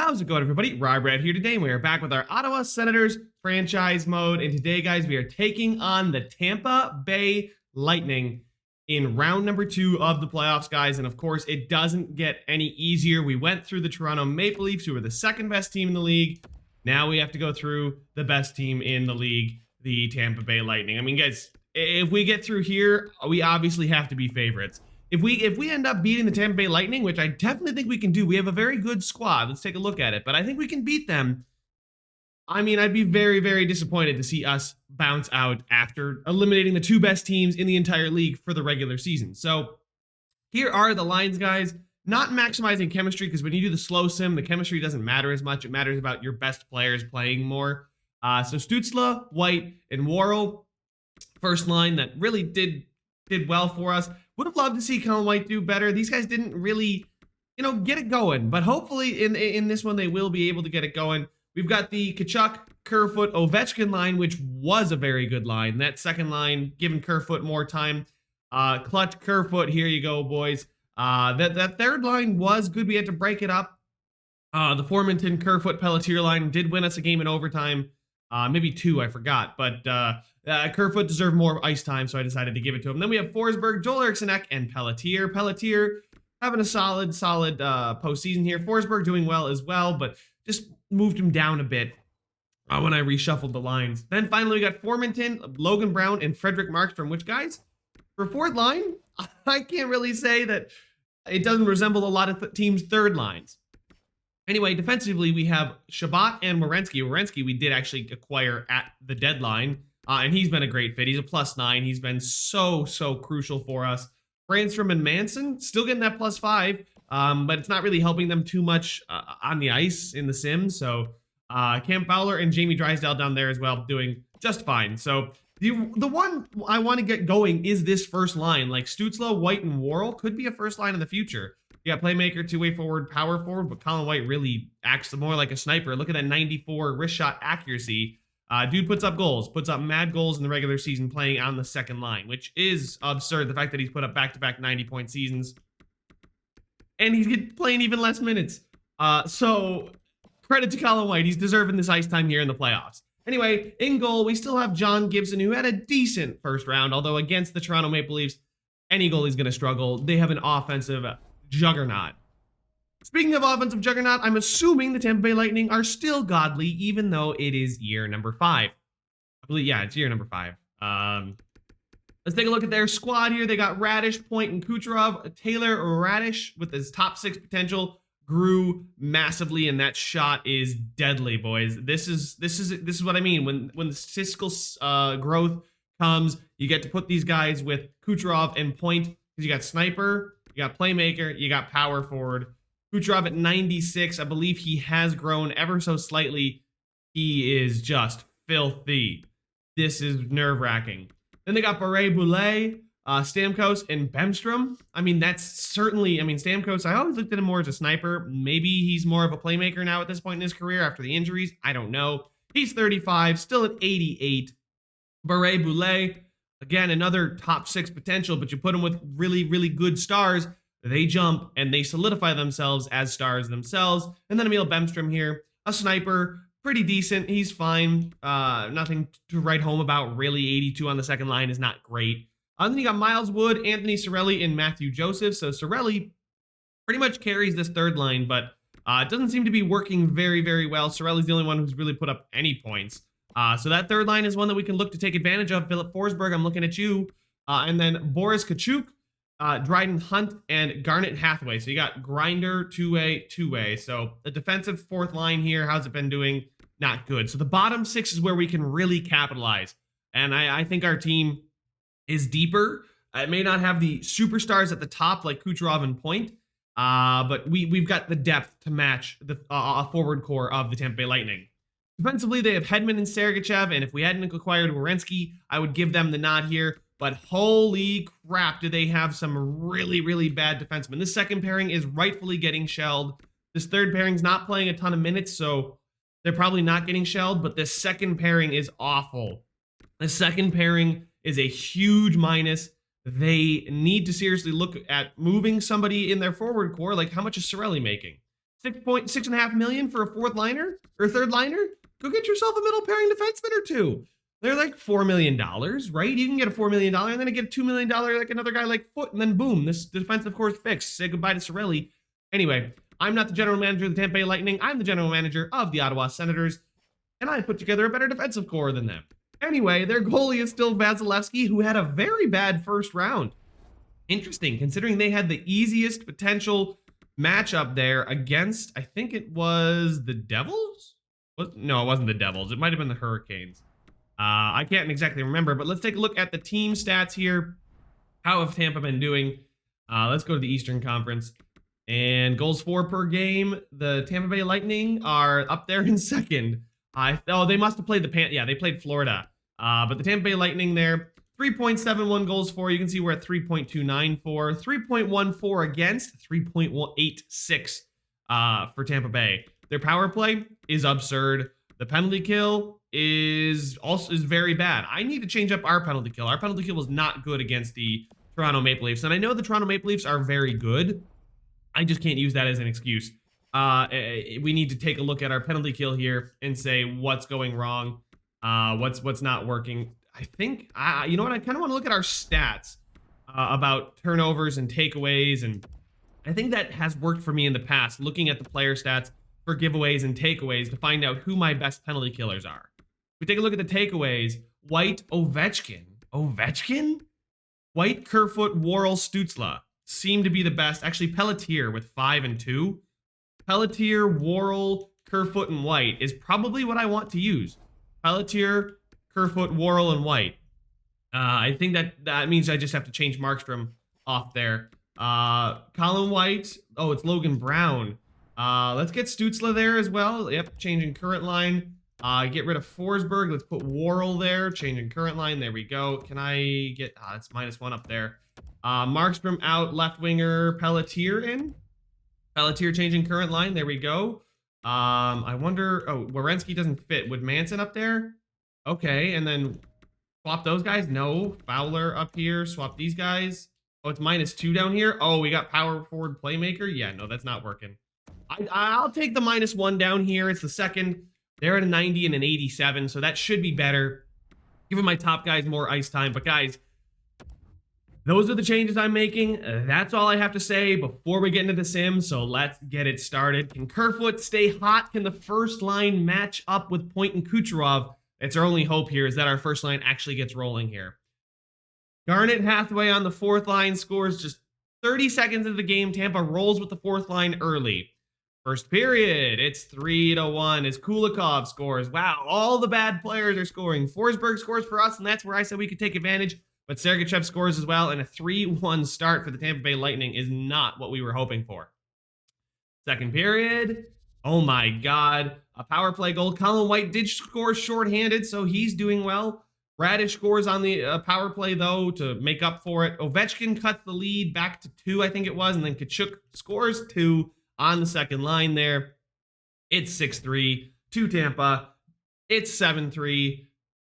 How's it going, everybody? Brad here today, and we are back with our Ottawa Senators franchise mode. And today, guys, we are taking on the Tampa Bay Lightning in round number 2 of the playoffs, guys. And of course, it doesn't get any easier. We went through the Toronto Maple Leafs, who were the second best team in the league. Now we have to go through the best team in the league, the Tampa Bay Lightning. I mean, guys, if we get through here, we obviously have to be favorites. If we end up beating the Tampa Bay Lightning, which I definitely think we can do, we have a very good squad. Let's take a look at it. But I think we can beat them. I mean, I'd be very, very disappointed to see us bounce out after eliminating the 2 best teams in the entire league for the regular season. So here are the lines, guys. Not maximizing chemistry, because when you do the slow sim, the chemistry doesn't matter as much. It matters about your best players playing more. So Stützle, White, and Worrell, first line that really did well for us. Would have loved to see Colin White do better. These guys didn't really, get it going. But hopefully in this one, they will be able to get it going. We've got the Tkachuk, Kerfoot, Ovechkin line, which was a very good line. That second line, giving Kerfoot more time. Clutch, Kerfoot, here you go, boys. That third line was good. We had to break it up. The Formanton, Kerfoot, Pelletier line did win us a game in overtime. Maybe 2, I forgot. But Kerfoot deserved more ice time, so I decided to give it to him. Then we have Forsberg, Joel Eriksson Ek, and Pelletier. Pelletier having a solid postseason here. Forsberg doing well as well, but just moved him down a bit when I reshuffled the lines. Then finally we got Formanton, Logan Brown, and Frederick Markstrom, which, guys, for fourth line, I can't really say that it doesn't resemble a lot of teams' third lines. Anyway, defensively, we have Shabbat and Werenski. Werenski we did actually acquire at the deadline, and he's been a great fit. He's a +9. He's been so crucial for us. Brandstrom and Manson, still getting that +5, but it's not really helping them too much on the ice in the sim. So Cam Fowler and Jamie Drysdale down there as well, doing just fine. So the one I want to get going is this first line. Like Stützle, White, and Worrell could be a first line in the future. You got playmaker, two-way forward, power forward, but Colin White really acts more like a sniper. Look at that 94 wrist shot accuracy. Dude puts up goals, puts up mad goals in the regular season playing on the second line, which is absurd. The fact that he's put up back-to-back 90-point seasons. And he's playing even less minutes. So credit to Colin White. He's deserving this ice time here in the playoffs. Anyway, in goal, we still have John Gibson, who had a decent first round, although against the Toronto Maple Leafs, any goalie's going to struggle. They have an offensive juggernaut. Speaking of offensive juggernaut, I'm assuming the Tampa Bay Lightning are still godly, even though it is year number 5. I believe, yeah, it's year number 5. Let's take a look at their squad here. They got Radish, Point, and Kucherov. Taylor Radish, with his top 6 potential, grew massively, and that shot is deadly, boys. This is what I mean. When the statistical growth comes, you get to put these guys with Kucherov and Point, because you got sniper, you got playmaker, you got power forward. Kucherov at 96, I believe he has grown ever so slightly. He is just filthy. This is nerve-wracking. Then they got Barré-Boulet, Stamkos, and Bemstrom. I mean, that's certainly, Stamkos, I always looked at him more as a sniper. Maybe he's more of a playmaker now at this point in his career after the injuries. I don't know. He's 35, still at 88. Barré-Boulet, again, another top 6 potential, but you put him with really, really good stars, they jump and they solidify themselves as stars themselves. And then Emil Bemstrom here, a sniper, pretty decent. He's fine. Nothing to write home about, really. 82 on the second line is not great. Then you got Miles Wood, Anthony Cirelli, and Matthew Joseph. So Cirelli pretty much carries this third line, but it doesn't seem to be working very, very well. Cirelli's the only one who's really put up any points. So that third line is one that we can look to take advantage of. Philip Forsberg, I'm looking at you. And then Boris Tkachuk, Dryden Hunt, and Garnet Hathaway. So you got Grinder, two-way. So the defensive fourth line here, how's it been doing? Not good. So the bottom 6 is where we can really capitalize. And I think our team is deeper. It may not have the superstars at the top like Kucherov and Point, but we've got the depth to match the forward core of the Tampa Bay Lightning. Defensively, they have Hedman and Sergachev, and if we hadn't acquired Werenski, I would give them the nod here. But holy crap, do they have some really, really bad defensemen. This second pairing is rightfully getting shelled. This third pairing's not playing a ton of minutes, so they're probably not getting shelled, but this second pairing is awful. The second pairing is a huge minus. They need to seriously look at moving somebody in their forward core. Like, how much is Cirelli making? 6.5 million for a fourth liner or third liner. Go get yourself a middle pairing defenseman or two. They're like $4 million, right? You can get a $4 million and then get a $2 million like another guy like Foot, and then boom, this defensive core is fixed. Say goodbye to Cirelli. Anyway, I'm not the general manager of the Tampa Bay Lightning. I'm the general manager of the Ottawa Senators, and I put together a better defensive core than them. Anyway, their goalie is still Vasilevsky, who had a very bad first round. Interesting, considering they had the easiest potential matchup there against, I think it was the Devils? No, it wasn't the Devils. It might have been the Hurricanes. I can't exactly remember, but let's take a look at the team stats here. How have Tampa been doing? Let's go to the Eastern Conference. And goals for per game, the Tampa Bay Lightning are up there in second. They must have played they played Florida. But the Tampa Bay Lightning there, 3.71 goals for. You can see we're at 3.29 for, 3.14 against, 3.86 for Tampa Bay. Their power play is absurd. The penalty kill is very bad. I need to change up our penalty kill. Our penalty kill was not good against the Toronto Maple Leafs, and I know the Toronto Maple Leafs are very good. I just can't use that as an excuse. We need to take a look at our penalty kill here and say what's going wrong, what's not working. I think, you know what, I kind of want to look at our stats about turnovers and takeaways, and I think that has worked for me in the past, looking at the player stats for giveaways and takeaways to find out who my best penalty killers are. We take a look at the takeaways. White, Ovechkin? White, Kerfoot, Worrell, Stützle seem to be the best. Actually, Pelletier with 5 and 2. Pelletier, Worrell, Kerfoot, and White is probably what I want to use. Pelletier, Kerfoot, Worrell, and White. I think that means I just have to change Markstrom off there. Colin White. Oh, it's Logan Brown. Let's get Stützle there as well. Yep, changing current line. Get rid of Forsberg. Let's put Worrell there. Changing current line. There we go. Can I get... that's -1 up there. Markstrom out. Left winger. Pelletier in. Pelletier changing current line. There we go. I wonder... Oh, Werenski doesn't fit. Would Manson up there? Okay, and then swap those guys? No. Fowler up here. Swap these guys. Oh, it's -2 down here. Oh, we got power forward playmaker. Yeah, no, that's not working. I'll take the -1 down here. It's the second. They're at a 90 and an 87, so that should be better. Giving my top guys more ice time. But guys, those are the changes I'm making. That's all I have to say before we get into the sim, so let's get it started. Can Kerfoot stay hot? Can the first line match up with Point and Kucherov? It's our only hope here is that our first line actually gets rolling here. Garnett Hathaway on the fourth line scores just 30 seconds into the game. Tampa rolls with the fourth line early. First period, it's 3-1 as Kulikov scores. Wow, all the bad players are scoring. Forsberg scores for us, and that's where I said we could take advantage. But Sergachev scores as well, and a 3-1 start for the Tampa Bay Lightning is not what we were hoping for. Second period, oh my God, a power play goal. Colin White did score shorthanded, so he's doing well. Radish scores on the power play, though, to make up for it. Ovechkin cuts the lead back to 2, I think it was, and then Tkachuk scores 2 on the second line there. It's 6-3 to Tampa. It's 7-3.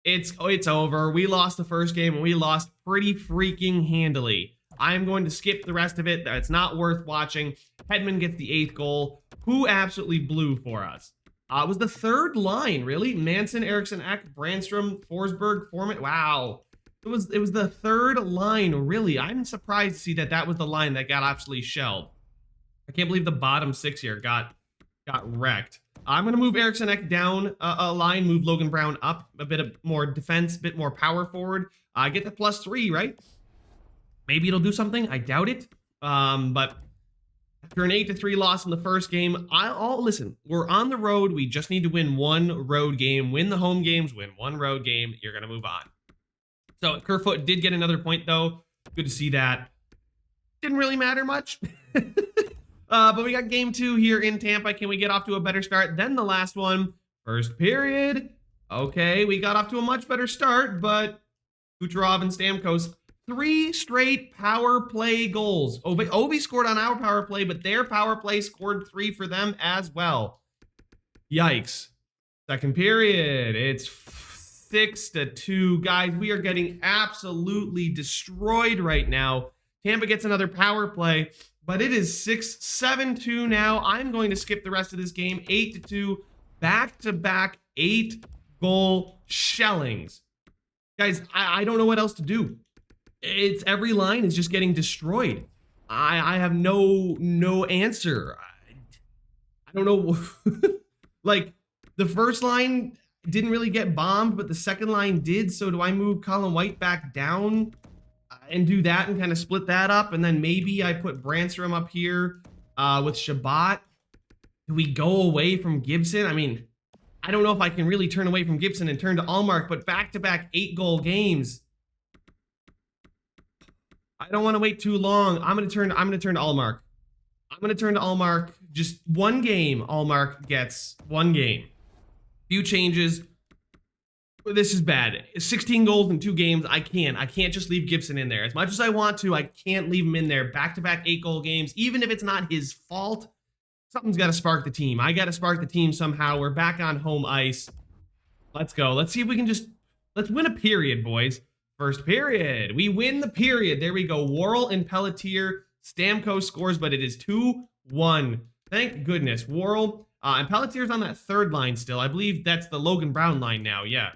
It's over. We lost the first game, and we lost pretty freaking handily. I'm going to skip the rest of it. That's not worth watching. Hedman gets the 8th goal. Who absolutely blew for us? It was the third line, really. Manson, Eriksson, Ek, Brandstrom, Forsberg, Foreman. Wow. It was the third line, really. I'm surprised to see that was the line that got absolutely shelled. I can't believe the bottom 6 here got wrecked. I'm going to move Eriksson Ek down a line, move Logan Brown up a bit more defense, bit more power forward. Get the +3, right? Maybe it'll do something. I doubt it. But after an 8-3 loss in the first game, listen, we're on the road. We just need to win one road game, win the home games, win one road game. You're going to move on. So Kerfoot did get another point, though. Good to see that. Didn't really matter much. But we got game 2 here in Tampa. Can we get off to a better start than the last one? First period. Okay, we got off to a much better start, but Kucherov and Stamkos, 3 straight power play goals. Ovi scored on our power play, but their power play scored 3 for them as well. Yikes. Second period. It's 6-2. Guys, we are getting absolutely destroyed right now. Tampa gets another power play. but it is 6-7-2 now. I'm going to skip the rest of this game. 8-2, back-to-back 8-goal shellings. Guys, I don't know what else to do. It's every line is just getting destroyed. I have no answer. I don't know. Like, the first line didn't really get bombed, but the second line did. So do I move Colin White back down and do that and kind of split that up? And then maybe I put Brandstrom up here with Shabbat. Do we go away from Gibson? I mean, I don't know if I can really turn away from Gibson and turn to Allmark, but back-to-back 8-goal games. I don't want to wait too long. I'm gonna turn to Allmark. I'm gonna turn to Allmark. Just one game. Allmark gets one game. Few changes. This is bad. 16 goals in 2 games. I can't just leave Gibson in there. As much as I want to, I can't leave him in there. Back-to-back 8-goal games. Even if it's not his fault, something's got to spark the team. I got to spark the team somehow. We're back on home ice. Let's go. Let's see if we can let's win a period, boys. First period. We win the period. There we go. Worrell and Pelletier. Stamkos scores, but it is 2-1. Thank goodness. Worrell and Pelletier's on that third line still. I believe that's the Logan Brown line now. Yeah.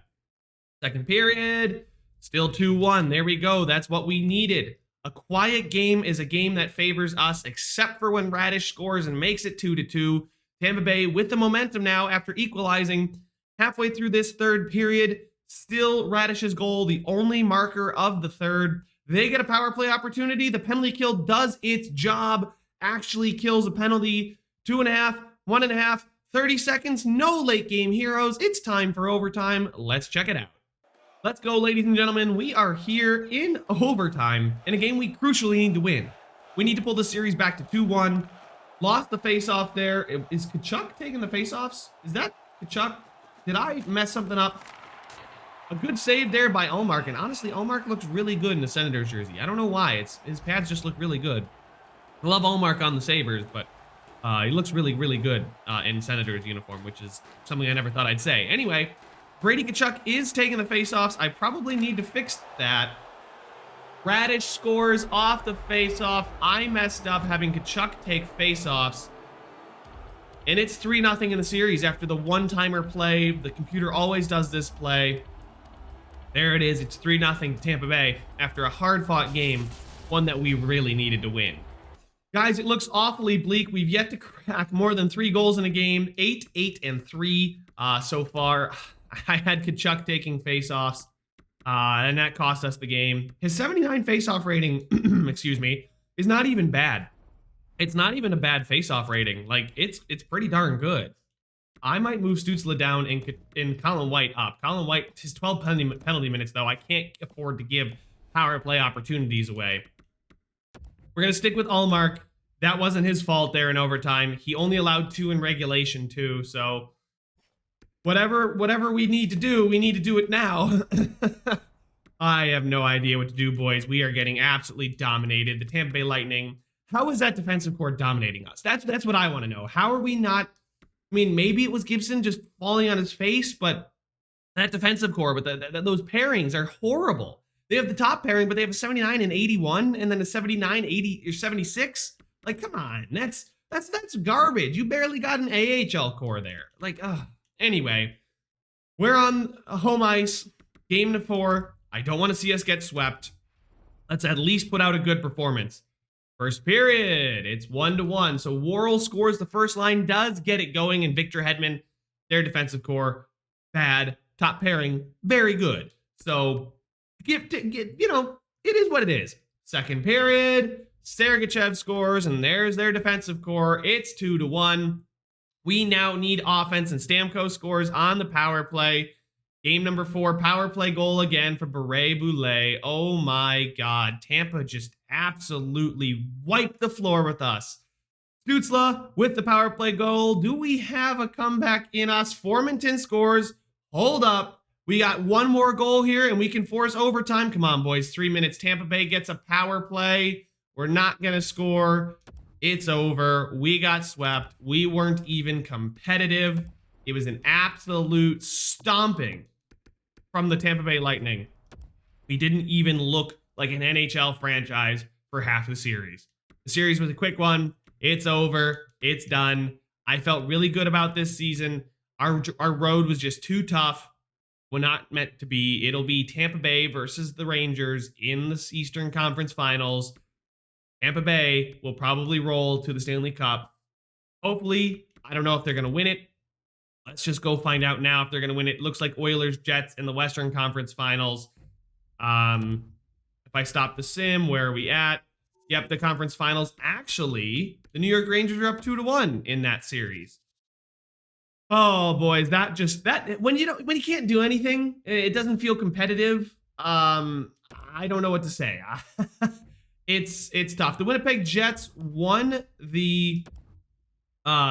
Second period. Still 2-1. There we go. That's what we needed. A quiet game is a game that favors us, except for when Radish scores and makes it 2-2. Tampa Bay with the momentum now after equalizing halfway through this third period. Still Radish's goal, the only marker of the third. They get a power play opportunity. The penalty kill does its job, actually kills a penalty. 2.5, 1.5, 30 seconds, no late game heroes. It's time for overtime. Let's check it out. Let's go, ladies and gentlemen. We are here in overtime in a game we crucially need to win. We need to pull the series back to 2-1. Lost the face-off there. Is Tkachuk taking the face-offs? Is that Tkachuk? Did I mess something up? A good save there by Allmark, and honestly, Allmark looks really good in the Senators jersey. I don't know why. His pads just look really good. I love Allmark on the Sabres, but he looks really, really good in Senators uniform, which is something I never thought I'd say. Anyway, Brady Tkachuk is taking the faceoffs. I probably need to fix that. Radish scores off the faceoff. I messed up having Tkachuk take faceoffs. And it's 3-0 in the series after the one-timer play. The computer always does this play. There it is. It's 3-0 Tampa Bay after a hard-fought game, one that we really needed to win. Guys, it looks awfully bleak. We've yet to crack more than 3 goals in a game. 8-8-3 so far. I had Tkachuk taking faceoffs, and that cost us the game. His 79 faceoff rating, excuse me, is not even bad. It's not even a bad faceoff rating. Like, it's pretty darn good. I might move Stützle down and Colin White up. Colin White, his 12 penalty minutes, though, I can't afford to give power play opportunities away. We're going to stick with Allmark. That wasn't his fault there in overtime. He only allowed 2 in regulation, too. So whatever we need to do it now. I have no idea what to do, boys. We are getting absolutely dominated. The Tampa Bay Lightning. How is that defensive core dominating us? That's what I want to know. How are we not... I mean, maybe it was Gibson just falling on his face, but that defensive core, but those pairings are horrible. They have the top pairing, but they have a 79 and 81, and then a 79, 80, or 76. Like, come on, that's garbage. You barely got an AHL core there. Like, anyway, we're on home ice, game to 4. I don't want to see us get swept. Let's at least put out a good performance. First period, it's 1-1. So Worrell scores the first line, does get it going, and Victor Hedman, their defensive core, bad. Top pairing, very good. So, it is what it is. Second period, Sergachev scores, and there's their defensive core. It's 2-1. We now need offense, and Stamkos scores on the power play. Game number 4, power play goal again for Beret-Boulet. Oh my God. Tampa just absolutely wiped the floor with us. Stützle with the power play goal. Do we have a comeback in us? Formenton scores. Hold up. We got one more goal here and we can force overtime. Come on, boys. 3 minutes. Tampa Bay gets a power play. We're not going to score. It's over. We got swept. We weren't even competitive. It was an absolute stomping from the Tampa Bay Lightning. We didn't even look like an NHL franchise for half the series. The series was a quick one. It's over. It's done. I felt really good about this season. Our road was just too tough. Well, not meant to be. It'll be Tampa Bay versus the Rangers in the Eastern Conference Finals. Tampa Bay will probably roll to the Stanley Cup. Hopefully, I don't know if they're going to win it. Let's just go find out now if they're going to win it. Looks like Oilers, Jets in the Western Conference Finals. If I stop the sim, where are we at? Yep, the conference finals. Actually, the New York Rangers are up 2-1 in that series. Oh, boys, when you can't do anything, it doesn't feel competitive. I don't know what to say. It's tough. The Winnipeg Jets won the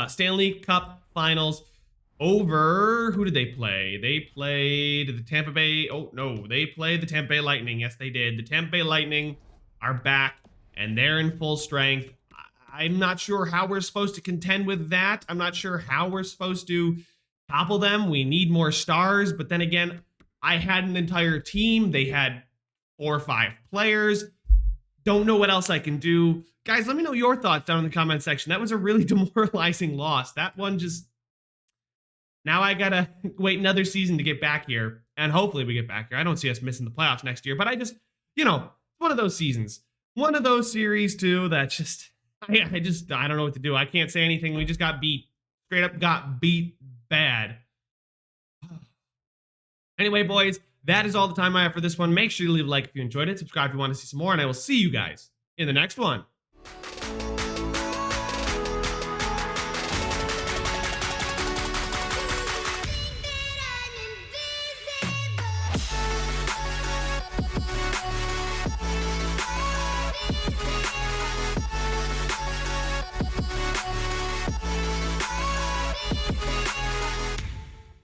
Stanley Cup Finals over, who did they play? They played the Tampa Bay. Oh, no, they played the Tampa Bay Lightning. Yes, they did. The Tampa Bay Lightning are back, and they're in full strength. I'm not sure how we're supposed to contend with that. I'm not sure how we're supposed to topple them. We need more stars, but then again, I had an entire team. They had 4 or 5 players. Don't know what else I can do. Guys, let me know your thoughts down in the comment section. That was a really demoralizing loss. That one just... Now I gotta wait another season to get back here, and hopefully we get back here. I don't see us missing the playoffs next year, but I just, one of those seasons. One of those series, too, that just... I don't know what to do. I can't say anything. We just got beat. Straight up got beat bad. Anyway, boys, that is all the time I have for this one. Make sure you leave a like if you enjoyed it. Subscribe if you want to see some more, and I will see you guys in the next one.